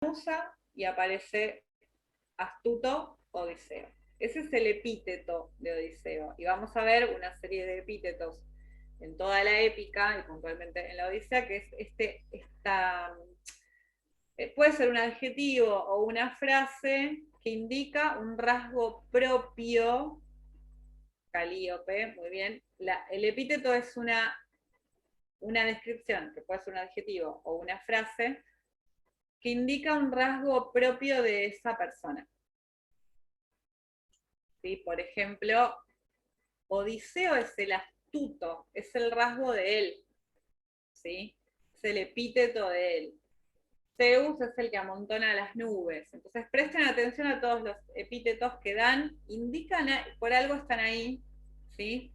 musa y aparece astuto Odiseo. Ese es el epíteto de Odiseo. Y vamos a ver una serie de epítetos en toda la épica y puntualmente en la Odisea, que es puede ser un adjetivo o una frase que indica un rasgo propio, Calíope, muy bien. El epíteto es una descripción, que puede ser un adjetivo o una frase, que indica un rasgo propio de esa persona. ¿Sí? Por ejemplo, Odiseo es el astuto, es el rasgo de él, ¿sí? Es el epíteto de él. Zeus es el que amontona las nubes. Entonces presten atención a todos los epítetos que dan, indican, por algo están ahí, ¿sí?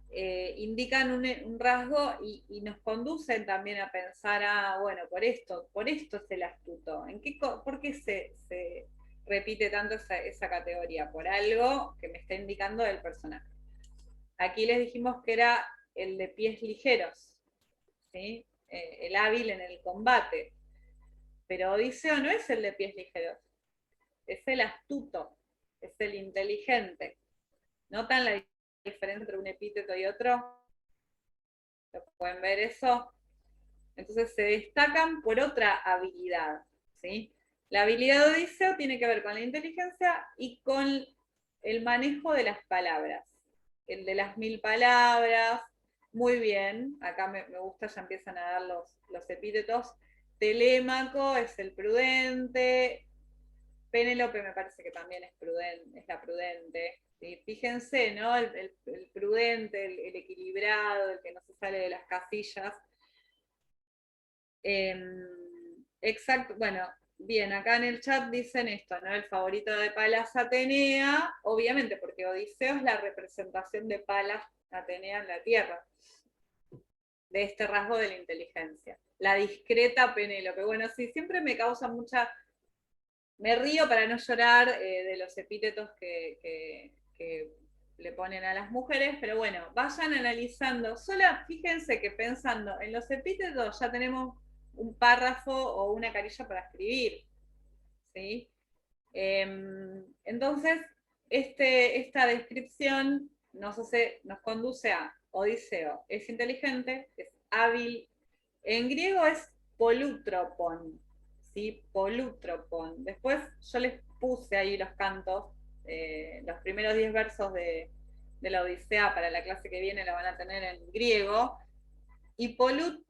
Indican un rasgo y nos conducen también a pensar, bueno, por esto es el astuto. ¿Por qué se repite tanto esa categoría? Por algo que me está indicando el personaje. Aquí les dijimos que era el de pies ligeros, ¿sí? El hábil en el combate. Pero Odiseo no es el de pies ligeros, es el astuto, es el inteligente. ¿Notan la diferencia entre un epíteto y otro? ¿Lo pueden ver eso? Entonces se destacan por otra habilidad, ¿sí? La habilidad de Odiseo tiene que ver con la inteligencia y con el manejo de las palabras. El de las 1000 palabras, muy bien, acá me gusta, ya empiezan a dar los epítetos. Telémaco es el prudente, Penélope me parece que también es la prudente. ¿Sí? Fíjense, ¿no? El prudente, el equilibrado, el que no se sale de las casillas. Exacto, bueno, bien, acá en el chat dicen esto, ¿no? El favorito de Palas Atenea, obviamente porque Odiseo es la representación de Palas Atenea en la Tierra, de este rasgo de la inteligencia. La discreta Penélope, bueno, sí, siempre me causa mucha... Me río para no llorar de los epítetos que le ponen a las mujeres, pero bueno, vayan analizando. Solo fíjense que pensando en los epítetos ya tenemos un párrafo o una carilla para escribir, ¿sí? Entonces, esta descripción nos conduce a Odiseo. Es inteligente, es hábil. En griego es polutropon, ¿sí? Polutropon. Después yo les puse ahí los cantos, los primeros 10 versos de la Odisea para la clase que viene la van a tener en griego. Y polú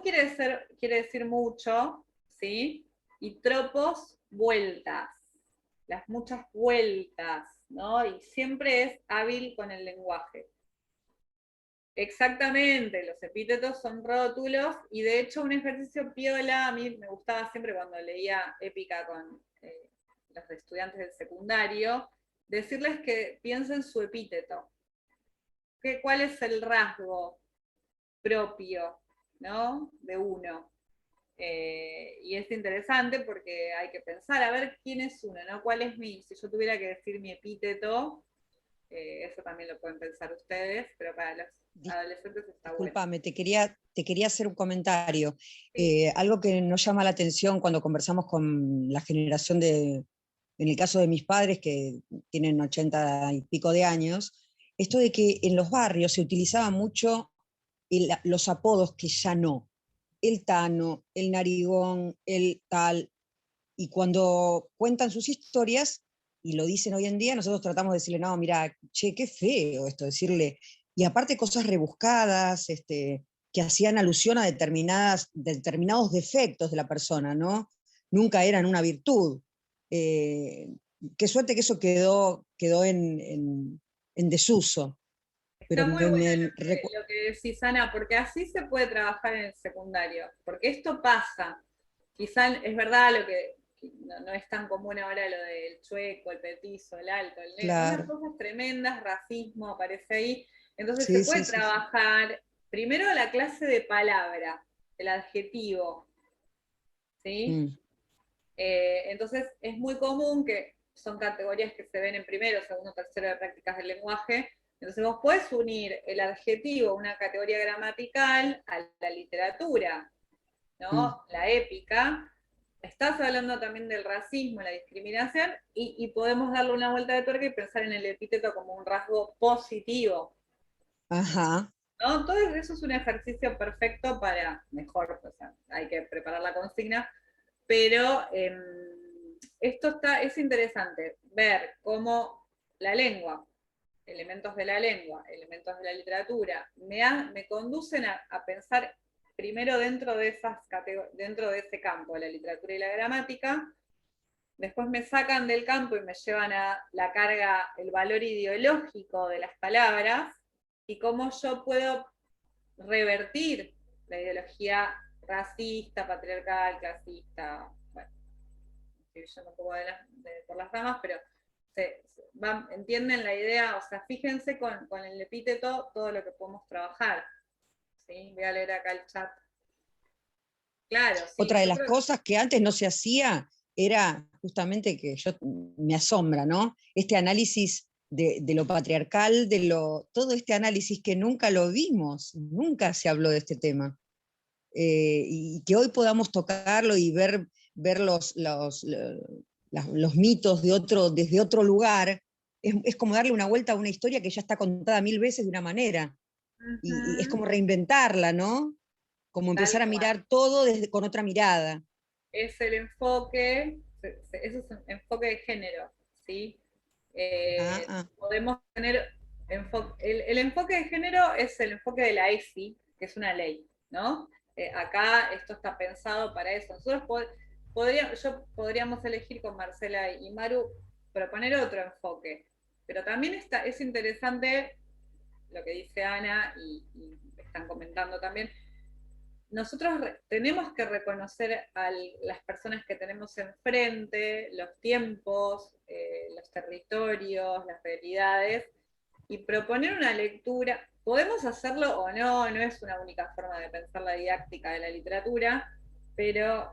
quiere decir mucho, ¿sí? Y tropos, vueltas, las muchas vueltas, ¿no? Y siempre es hábil con el lenguaje. Exactamente, los epítetos son rótulos y de hecho un ejercicio piola, a mí me gustaba siempre cuando leía épica con los estudiantes del secundario, decirles que piensen su epíteto. ¿Cuál es el rasgo propio, ¿no? De uno? Y es interesante porque hay que pensar, a ver quién es uno, ¿no? ¿Cuál es si yo tuviera que decir mi epíteto, eso también lo pueden pensar ustedes, pero para los adolescentes está bueno. Disculpame, te quería hacer un comentario. Sí. Algo que nos llama la atención cuando conversamos con la generación en el caso de mis padres, que tienen 80 y pico de años, esto de que en los barrios se utilizaba mucho los apodos que ya no. El Tano, el Narigón, el tal. Y cuando cuentan sus historias y lo dicen hoy en día, nosotros tratamos de decirle, no, mira, che, qué feo esto, decirle, y aparte cosas rebuscadas, que hacían alusión a determinados defectos de la persona, ¿no? Nunca eran una virtud. Eh, qué suerte que eso quedó en desuso. Pero Está muy bueno lo que decís, Ana, porque así se puede trabajar en el secundario, porque esto pasa. Quizá es verdad lo que no es tan común ahora lo del chueco, el petizo, el alto, el negro, unas claro, cosas tremendas, racismo aparece ahí. Entonces se sí, puede sí, sí, sí. trabajar primero la clase de palabra, el adjetivo, ¿sí? Mm. Entonces es muy común que son categorías que se ven en primero, segundo, tercero de prácticas del lenguaje. Entonces vos podés unir el adjetivo, una categoría gramatical, a la literatura, Mm. ¿no? La épica. estás hablando también del racismo, la discriminación, y podemos darle una vuelta de tuerca y pensar en el epíteto como un rasgo positivo. Ajá. ¿No? Entonces eso es un ejercicio perfecto para, mejor, o sea, hay que preparar la consigna, pero es interesante ver cómo la lengua, elementos de la lengua, elementos de la literatura, me conducen a pensar primero dentro de ese campo, la literatura y la gramática, después me sacan del campo y me llevan a la carga, el valor ideológico de las palabras, y cómo yo puedo revertir la ideología racista, patriarcal, clasista, bueno, estoy yendo un poco por las ramas, pero entienden la idea, o sea, fíjense con el epíteto todo lo que podemos trabajar. ¿Sí? Voy a leer acá el chat. Claro, sí, Otra de yo las creo cosas que antes no se hacía era justamente que me asombra, ¿no? Este análisis de lo patriarcal, todo este análisis que nunca lo vimos, nunca se habló de este tema. Y que hoy podamos tocarlo y ver los mitos desde otro lugar, es como darle una vuelta a una historia que ya está contada 1000 veces de una manera. Y es ujú, como reinventarla, ¿no? Como tal empezar a cual. mirar todo con otra mirada. Es el enfoque, eso es un enfoque de género, ¿sí? Ah, ah. Podemos tener el enfoque de género es el enfoque de la ESI, que es una ley, ¿no? Acá esto está pensado para eso. Nosotros podríamos elegir con Marcela y Maru proponer otro enfoque, pero también es interesante lo que dice Ana y están comentando también, nosotros tenemos que reconocer a las personas que tenemos enfrente, los tiempos, los territorios, las realidades, y proponer una lectura. Podemos hacerlo o no, no es una única forma de pensar la didáctica de la literatura, pero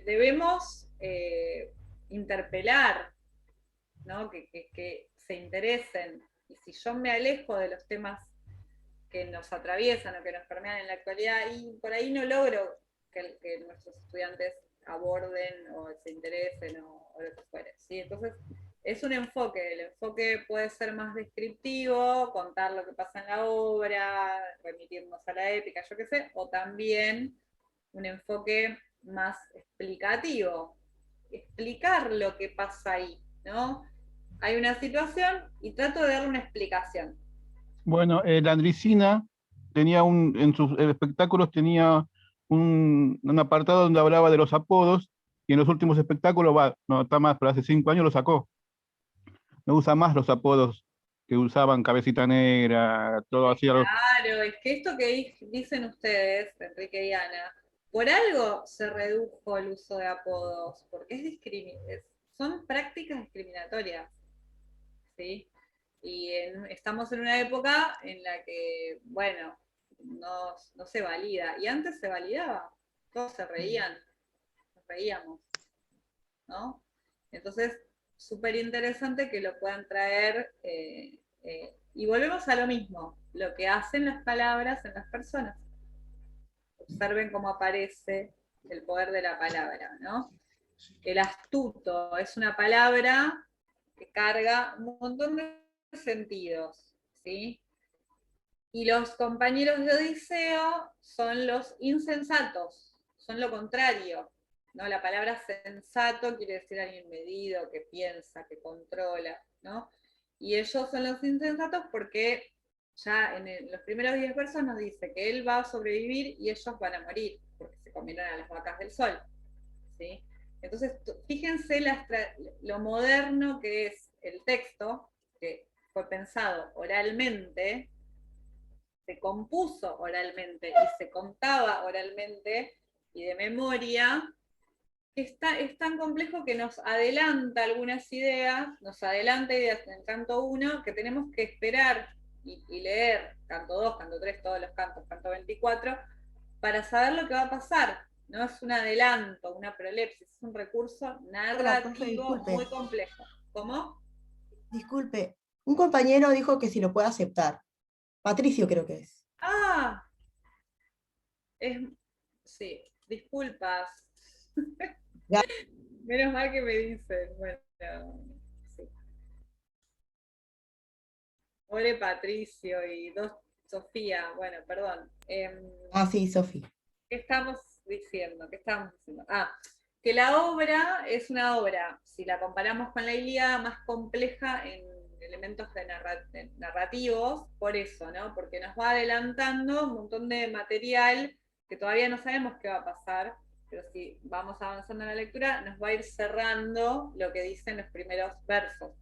debemos interpelar, ¿no? Que se interesen. Y si yo me alejo de los temas que nos atraviesan o que nos permean en la actualidad, y por ahí no logro que nuestros estudiantes aborden o se interesen o lo que fuere. ¿Sí? Entonces, es un enfoque, el enfoque puede ser más descriptivo, contar lo que pasa en la obra, remitirnos a la épica, yo qué sé, o también un enfoque más explicativo, explicar lo que pasa ahí, ¿no? Hay una situación y trato de darle una explicación. Bueno, la Andricina tenía en sus espectáculos tenía un apartado donde hablaba de los apodos, y en los últimos espectáculos, no está más, pero hace 5 años lo sacó. No usa más los apodos que usaban Cabecita Negra, todo así. Claro, es que esto que dicen ustedes, Enrique y Ana, por algo se redujo el uso de apodos, porque son prácticas discriminatorias, ¿sí? Y estamos en una época en la que, bueno, no se valida, y antes se validaba, todos se reían, nos reíamos, ¿no? Entonces, súper interesante que lo puedan traer, y volvemos a lo mismo, lo que hacen las palabras en las personas. Observen cómo aparece el poder de la palabra, ¿no? El astuto es una palabra que carga un montón de sentidos, ¿sí? Y los compañeros de Odiseo son los insensatos, son lo contrario, ¿no? La palabra sensato quiere decir alguien medido, que piensa, que controla, ¿no? Y ellos son los insensatos porque ya en los primeros 10 versos nos dice que él va a sobrevivir y ellos van a morir, porque se comieron a las vacas del sol, ¿sí? Entonces, fíjense lo moderno que es el texto, que fue pensado oralmente, se compuso oralmente y se contaba oralmente y de memoria, es tan complejo que nos adelanta algunas ideas, nos adelanta ideas en el canto 1 que tenemos que esperar y leer canto 2, canto 3, todos los cantos, canto 24, para saber lo que va a pasar. No es un adelanto, una prolepsis, es un recurso Hola, profe, narrativo disculpe. muy complejo. ¿Cómo? Disculpe. Un compañero dijo que si lo puede aceptar. Patricio creo que es. Ah, es, sí, disculpas. Ya. Menos mal que me dicen. Bueno, sí. Pobre Patricio y dos Sofía. Bueno, perdón. Ah, sí, Sofi. ¿Qué estamos diciendo? ¿Qué estamos diciendo? Ah, que la obra es una obra, si la comparamos con la Ilíada, más compleja en elementos de narrativos, por eso, ¿no? Porque nos va adelantando un montón de material que todavía no sabemos qué va a pasar, pero si vamos avanzando en la lectura, nos va a ir cerrando lo que dicen los primeros versos,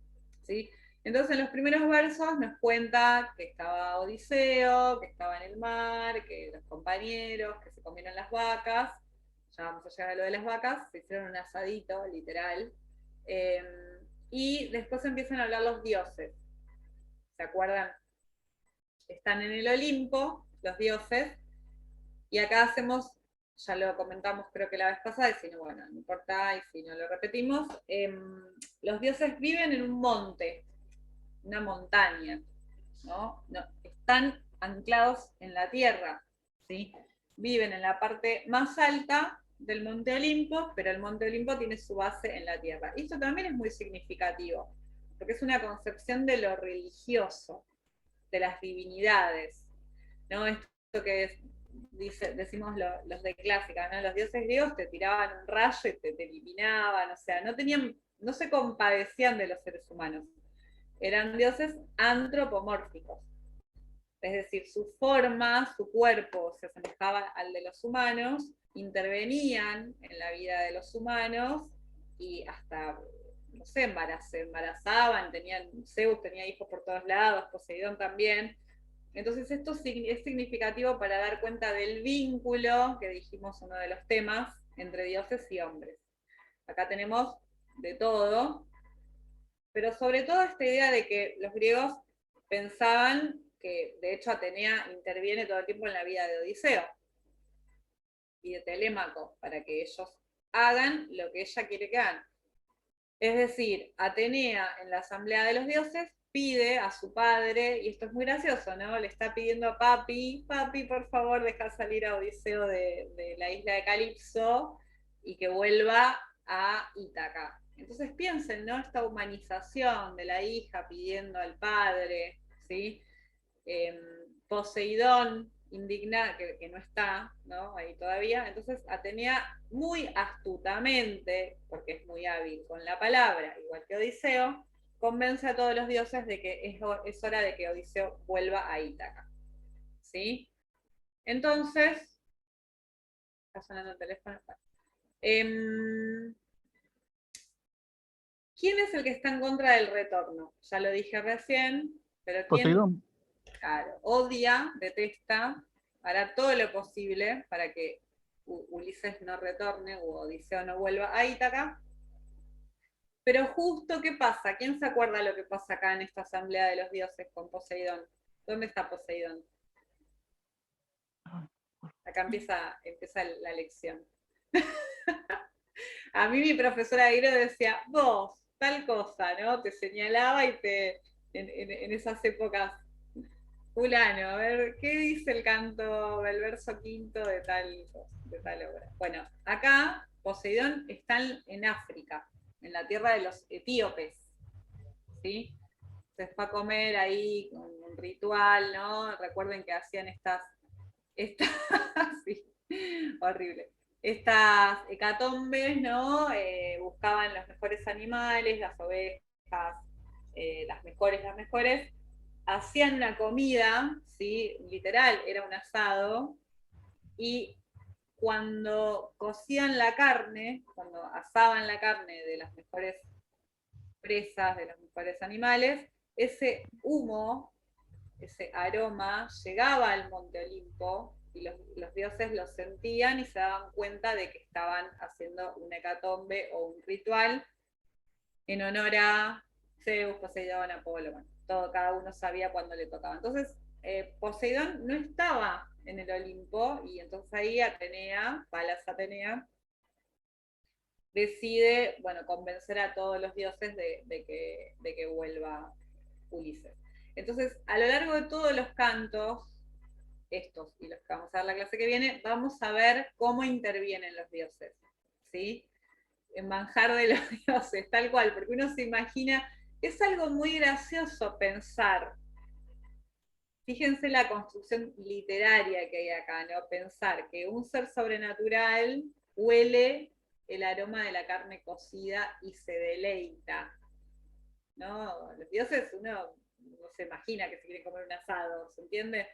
¿sí? Entonces en los primeros versos nos cuenta que estaba Odiseo, que estaba en el mar, que los compañeros, que se comieron las vacas, ya vamos a llegar a lo de las vacas, se hicieron un asadito, literal, eh, y después empiezan a hablar los dioses, ¿se acuerdan? Están en el Olimpo, los dioses, y acá hacemos, ya lo comentamos creo que la vez pasada, y si no, bueno, no importa, y si no lo repetimos, los dioses viven en un monte, una montaña, ¿no? No, están anclados en la tierra, ¿sí? Viven en la parte más alta del Monte Olimpo, pero el Monte Olimpo tiene su base en la tierra. Y esto también es muy significativo, porque es una concepción de lo religioso, de las divinidades, ¿no? Esto que decimos los de clásica, ¿no? Los dioses griegos te tiraban un rayo y te eliminaban, o sea, no se compadecían de los seres humanos. Eran dioses antropomórficos, es decir, su forma, su cuerpo se asemejaba al de los humanos, intervenían en la vida de los humanos y hasta, no sé, se embarazaban, Zeus tenía hijos por todos lados, Poseidón también. Entonces esto es significativo para dar cuenta del vínculo, que dijimos uno de los temas, entre dioses y hombres. Acá tenemos de todo, pero sobre todo esta idea de que los griegos pensaban que, de hecho, Atenea interviene todo el tiempo en la vida de Odiseo y de Telémaco, para que ellos hagan lo que ella quiere que hagan. Es decir, Atenea en la asamblea de los dioses pide a su padre, y esto es muy gracioso, ¿no? Le está pidiendo a Papi, por favor, deja salir a Odiseo de la isla de Calipso y que vuelva a Ítaca. Entonces piensen, ¿no? Esta humanización de la hija pidiendo al padre, ¿sí? Eh, Poseidón indigna, que no está, ¿no? Ahí todavía. Entonces Atenea muy astutamente, porque es muy hábil con la palabra, igual que Odiseo, convence a todos los dioses de que es hora de que Odiseo vuelva a Ítaca. ¿Sí? Entonces, está sonando el teléfono. ¿Quién es el que está en contra del retorno? Ya lo dije recién, pero ¿quién? Poseidón. Claro, odia, detesta, hará todo lo posible para que Ulises no retorne o Odiseo no vuelva a Ítaca. Pero justo, ¿qué pasa? ¿Quién se acuerda lo que pasa acá en esta asamblea de los dioses con Poseidón? ¿Dónde está Poseidón? Acá empieza la lección. A mí mi profesora de griego decía, vos, tal cosa, ¿no? Te señalaba y en esas épocas, fulano, a ver, ¿qué dice el canto del verso quinto de tal obra? Bueno, acá Poseidón está en África, en la tierra de los etíopes, ¿sí? Se fue a comer ahí con un ritual, ¿no? Recuerden que hacían sí, horrible. Estas hecatombes, ¿no? Buscaban los mejores animales, las ovejas, las mejores, hacían una comida, ¿sí? Literal, era un asado, y cuando cocían la carne, cuando asaban la carne de las mejores presas, de los mejores animales, ese humo, ese aroma, llegaba al Monte Olimpo y los dioses lo sentían y se daban cuenta de que estaban haciendo un hecatombe o un ritual en honor a Zeus, Poseidón, Apolo, bueno, cada uno sabía cuándo le tocaba. Entonces, Poseidón no estaba en el Olimpo y entonces ahí Atenea, Palas Atenea, decide, bueno, convencer a todos los dioses de que vuelva Ulises. Entonces, a lo largo de todos los cantos, estos y los que vamos a ver la clase que viene, vamos a ver cómo intervienen los dioses, ¿sí? En manjar de los dioses, tal cual, porque uno se imagina, es algo muy gracioso pensar. Fíjense la construcción literaria que hay acá, ¿no? Pensar que un ser sobrenatural huele el aroma de la carne cocida y se deleita, ¿no? Los dioses uno no se imagina que se quiere comer un asado, ¿se entiende?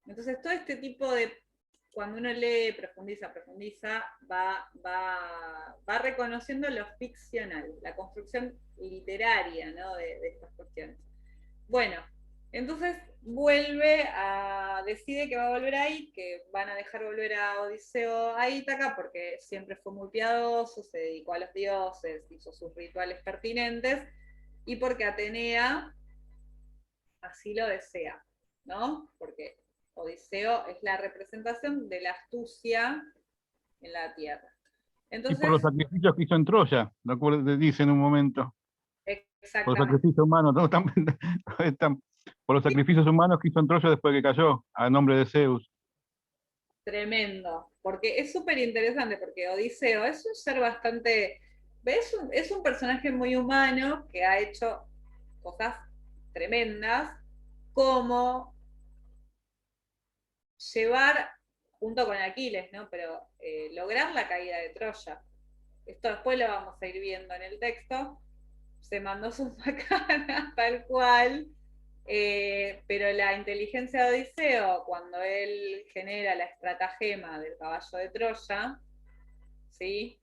Entonces todo este tipo de, cuando uno lee, profundiza, va reconociendo lo ficcional, la construcción literaria, ¿no? de estas cuestiones. Bueno, entonces decide que va a volver ahí, que van a dejar volver a Odiseo a Ítaca, porque siempre fue muy piadoso, se dedicó a los dioses, hizo sus rituales pertinentes, y porque Atenea así lo desea, ¿no? Porque Odiseo es la representación de la astucia en la tierra. Y por Entonces, los sacrificios que hizo en Troya, dice en un momento. Por los exactamente. sacrificios humanos, ¿no? Por los sacrificios humanos que hizo en Troya después que cayó, a nombre de Zeus. Tremendo, porque es súper interesante, porque Odiseo es un ser bastante, es un personaje muy humano que ha hecho cosas tremendas, como llevar, junto con Aquiles, ¿no? Pero lograr la caída de Troya. Esto después lo vamos a ir viendo en el texto. Se mandó sus macanas, tal cual. Pero la inteligencia de Odiseo, cuando él genera la estratagema del caballo de Troya, ¿sí?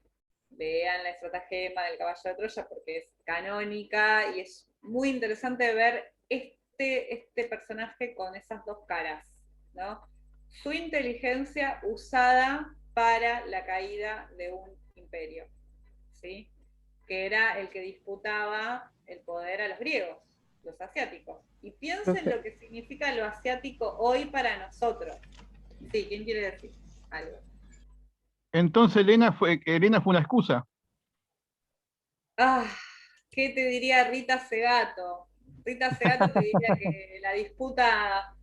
Vean la estratagema del caballo de Troya porque es canónica y es muy interesante ver este personaje con esas dos caras, ¿no? Su inteligencia usada para la caída de un imperio, ¿sí? Que era el que disputaba el poder a los griegos, los asiáticos. Y piensen Profe, lo que significa lo asiático hoy para nosotros. Sí, ¿quién quiere decir algo? Entonces Helena fue una excusa. Ah, ¿qué te diría Rita Segato? Rita Segato te diría que la disputa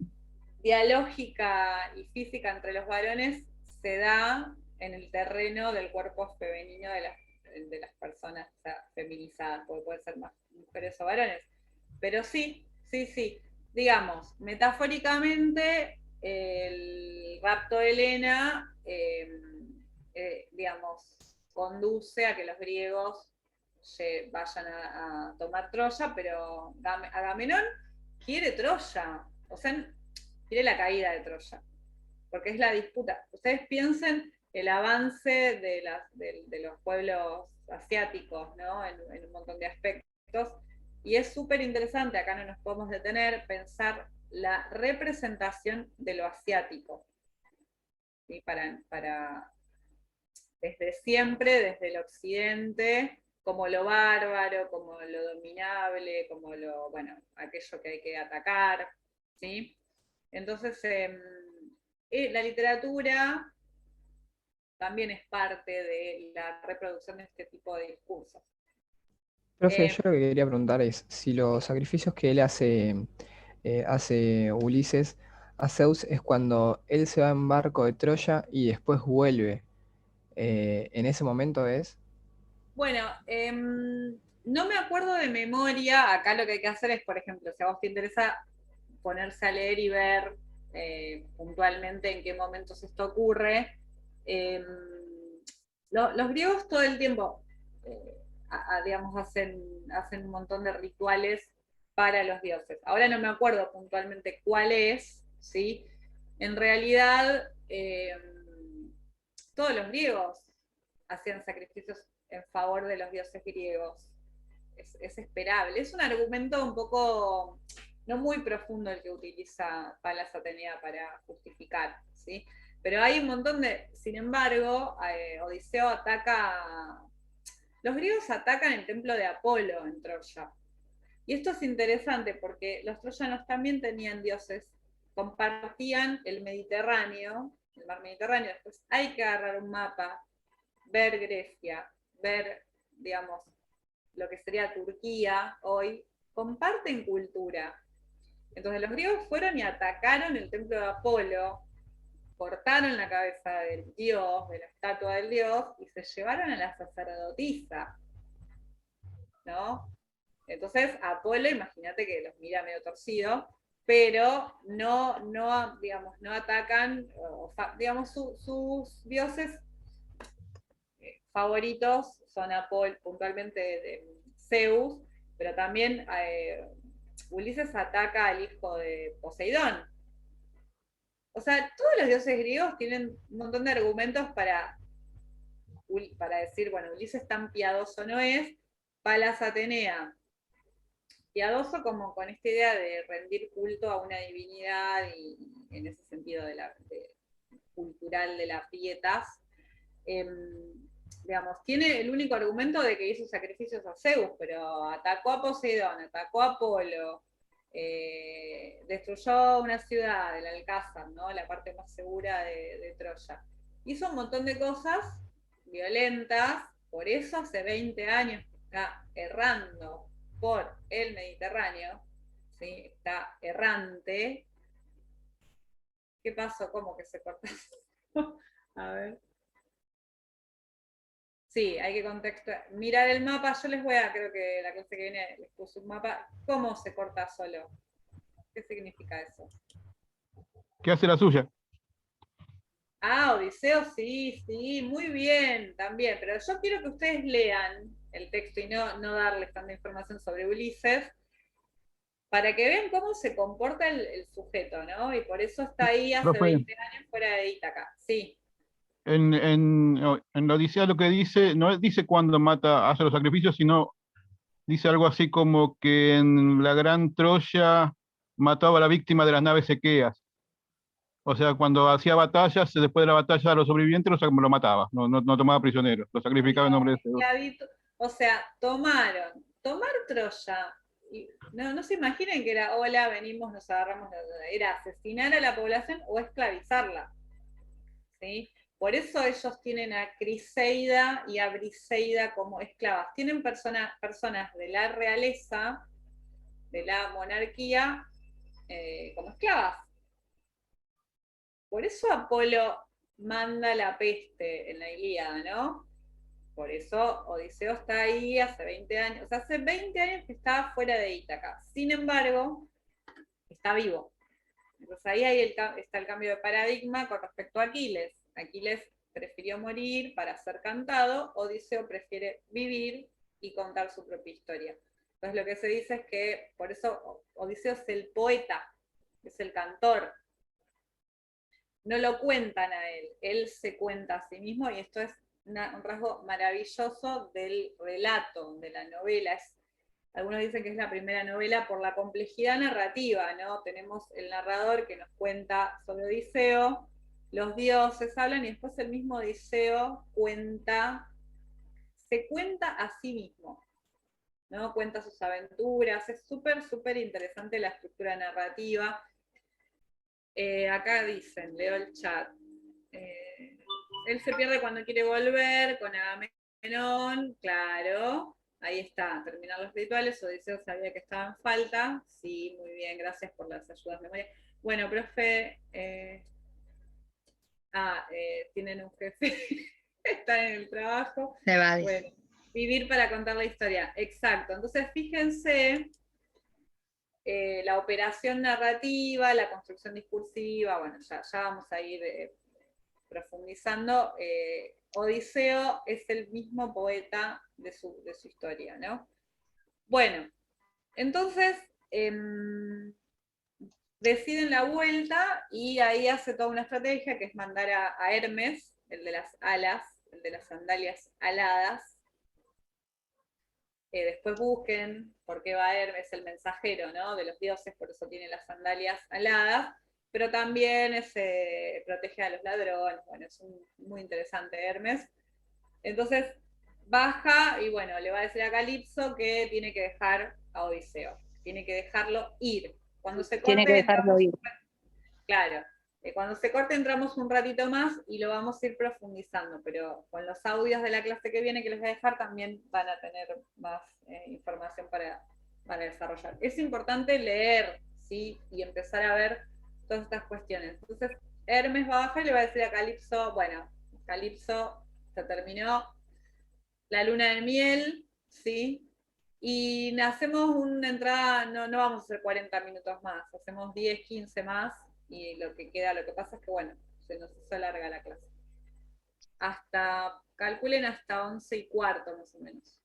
dialógica y física entre los varones se da en el terreno del cuerpo femenino de las personas, o sea, feminizadas, porque puede ser más mujeres o varones. Pero sí, sí, sí. Digamos, metafóricamente, el rapto de Helena, digamos, conduce a que los griegos vayan a tomar Troya, pero Agamenón quiere Troya, o sea, quiere la caída de Troya, porque es la disputa. Ustedes piensen el avance de los pueblos asiáticos, ¿no? En un montón de aspectos, y es súper interesante, acá no nos podemos detener, pensar la representación de lo asiático, ¿sí? Desde siempre, desde el occidente, como lo bárbaro, como lo dominable, como bueno, aquello que hay que atacar, ¿sí? Entonces, la literatura también es parte de la reproducción de este tipo de discursos. profe, yo lo que quería preguntar es si los sacrificios que él hace Ulises a Zeus es cuando él se va en barco de Troya y después vuelve. En ese momento es. Bueno, no me acuerdo de memoria, acá lo que hay que hacer es, por ejemplo, si a vos te interesa ponerse a leer y ver puntualmente en qué momentos esto ocurre, eh, los griegos todo el tiempo, digamos, hacen un montón de rituales para los dioses. Ahora no me acuerdo puntualmente cuál es, ¿sí? En realidad, todos los griegos hacían sacrificios en favor de los dioses griegos. Es esperable. Es un argumento un poco no muy profundo el que utiliza Palas Atenea para justificar, ¿sí? Pero hay un montón de. Sin embargo, Odiseo ataca. Los griegos atacan el templo de Apolo en Troya. Y esto es interesante porque los troyanos también tenían dioses, compartían el Mediterráneo, el mar Mediterráneo. Después hay que agarrar un mapa, ver Grecia, ver, digamos, lo que sería Turquía hoy, comparten cultura. Entonces los griegos fueron y atacaron el templo de Apolo, cortaron la cabeza del dios, de la estatua del dios, y se llevaron a la sacerdotisa, ¿no? Entonces, Apolo, imagínate que los mira medio torcido, pero digamos, no atacan, digamos, sus dioses favoritos son Apolo, puntualmente de Zeus, pero también Ulises ataca al hijo de Poseidón. O sea, todos los dioses griegos tienen un montón de argumentos para decir, bueno, Ulises tan piadoso no es. Palas Atenea, piadoso como con esta idea de rendir culto a una divinidad y en ese sentido cultural de las pietas. Digamos, tiene el único argumento de que hizo sacrificios a Zeus, pero atacó a Poseidón, atacó a Apolo, destruyó una ciudad, el Alcázar, ¿no? La parte más segura de Troya. Hizo un montón de cosas violentas, por eso hace 20 años que está errando por el Mediterráneo, ¿sí? Está errante. ¿Qué pasó? ¿Cómo que se cortó? A ver. Sí, hay que mirar el mapa. Yo les voy a, creo que la clase que viene les puse un mapa. ¿Cómo se corta solo? ¿Qué significa eso? ¿Qué hace la suya? Ah, Odiseo, sí, muy bien, también. Pero yo quiero que ustedes lean el texto y no darles tanta información sobre Ulises, para que vean cómo se comporta el sujeto, ¿no? Y por eso está ahí hace Profe, 20 años fuera de Ítaca. Sí. en la Odisea lo que dice, no dice cuándo mata, hace los sacrificios, sino dice algo así como que en la gran Troya mataba a la víctima de las naves equeas. O sea, cuando hacía batallas, después de la batalla a los sobrevivientes lo mataba, no tomaba prisioneros, lo sacrificaba en nombre de Zeus. O sea, tomar Troya. No se imaginen que era, hola, venimos, nos agarramos, era asesinar a la población o esclavizarla. ¿Sí? Por eso ellos tienen a Criseida y a Briseida como esclavas. Tienen personas de la realeza, de la monarquía, como esclavas. Por eso Apolo manda la peste en la Ilíada, ¿no? Por eso Odiseo está ahí hace 20 años. O sea, hace 20 años que está fuera de Ítaca. Sin embargo, está vivo. Entonces ahí está el cambio de paradigma con respecto a Aquiles. Aquiles prefirió morir para ser cantado, Odiseo prefiere vivir y contar su propia historia. Entonces lo que se dice es que por eso Odiseo es el poeta, es el cantor. No lo cuentan a él se cuenta a sí mismo y esto es un rasgo maravilloso del relato, de la novela. Algunos dicen que es la primera novela por la complejidad narrativa, ¿no? Tenemos el narrador que nos cuenta sobre Odiseo, los dioses hablan y después el mismo Odiseo se cuenta a sí mismo, ¿no? Cuenta sus aventuras, es súper interesante la estructura narrativa. Acá dicen, leo el chat. Él se pierde cuando quiere volver con Agamenón, claro. Ahí está, terminar los rituales. Odiseo sabía que estaba en falta. Sí, muy bien, gracias por las ayudas de memoria. Bueno, profe, tienen un jefe, están en el trabajo. Bueno, vivir para contar la historia, exacto. Entonces, fíjense la operación narrativa, la construcción discursiva, bueno, ya vamos a ir profundizando. Odiseo es el mismo poeta de su historia, ¿no? Bueno, entonces deciden la vuelta y ahí hace toda una estrategia que es mandar a Hermes, el de las alas, el de las sandalias aladas. Después busquen por qué va Hermes, el mensajero, ¿no? De los dioses, por eso tiene las sandalias aladas, pero también protege a los ladrones. Bueno, es muy interesante Hermes. Entonces baja y bueno, le va a decir a Calipso que tiene que dejar a Odiseo, tiene que dejarlo ir. Cuando se corte, tiene que dejarlo ir. Claro, cuando se corte entramos un ratito más y lo vamos a ir profundizando, pero con los audios de la clase que viene que les voy a dejar también van a tener más información para desarrollar. Es importante leer, ¿sí? Y empezar a ver todas estas cuestiones. Entonces, Hermes va a bajar y le va a decir a Calipso, bueno, Calipso, se terminó la luna de miel, ¿sí? Y hacemos una entrada, no vamos a hacer 40 minutos más, hacemos 10, 15 más, y lo que queda, lo que pasa es que, bueno, se nos hizo larga la clase. Calculen hasta 11:15 más o menos.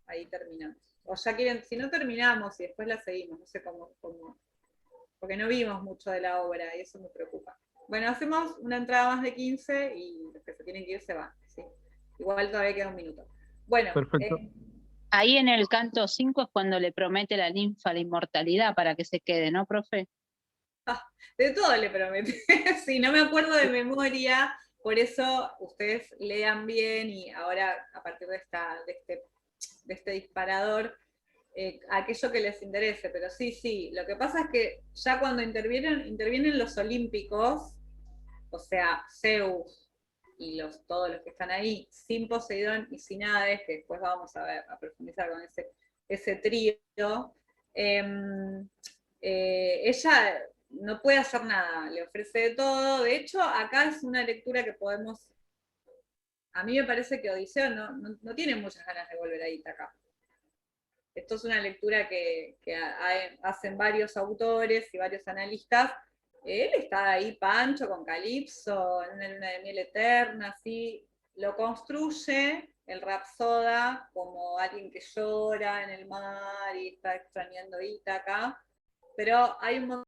Ahí terminamos. O ya quieren, si no terminamos y después la seguimos, no sé cómo, porque no vimos mucho de la obra y eso me preocupa. Bueno, hacemos una entrada más de 15 y los que se tienen que ir se van, ¿sí? Igual todavía queda un minuto. Bueno, Perfecto. Ahí en el canto 5 es cuando le promete la ninfa la inmortalidad para que se quede, ¿no, profe? de todo le promete. Sí, no me acuerdo de memoria, por eso ustedes lean bien y ahora a partir de este disparador, aquello que les interese, pero sí, lo que pasa es que ya cuando intervienen los olímpicos, o sea, Zeus y todos los que están ahí, sin Poseidón y sin Hades, que después vamos a profundizar con ese trío, ella no puede hacer nada, le ofrece de todo. De hecho, acá es una lectura que podemos. A mí me parece que Odiseo no tiene muchas ganas de volver a Ítaca. Esto es una lectura que hacen varios autores y varios analistas. Él está ahí pancho con Calipso, en una luna de miel eterna, así. Lo construye el Rapsoda como alguien que llora en el mar y está extrañando Ítaca. Pero hay un montón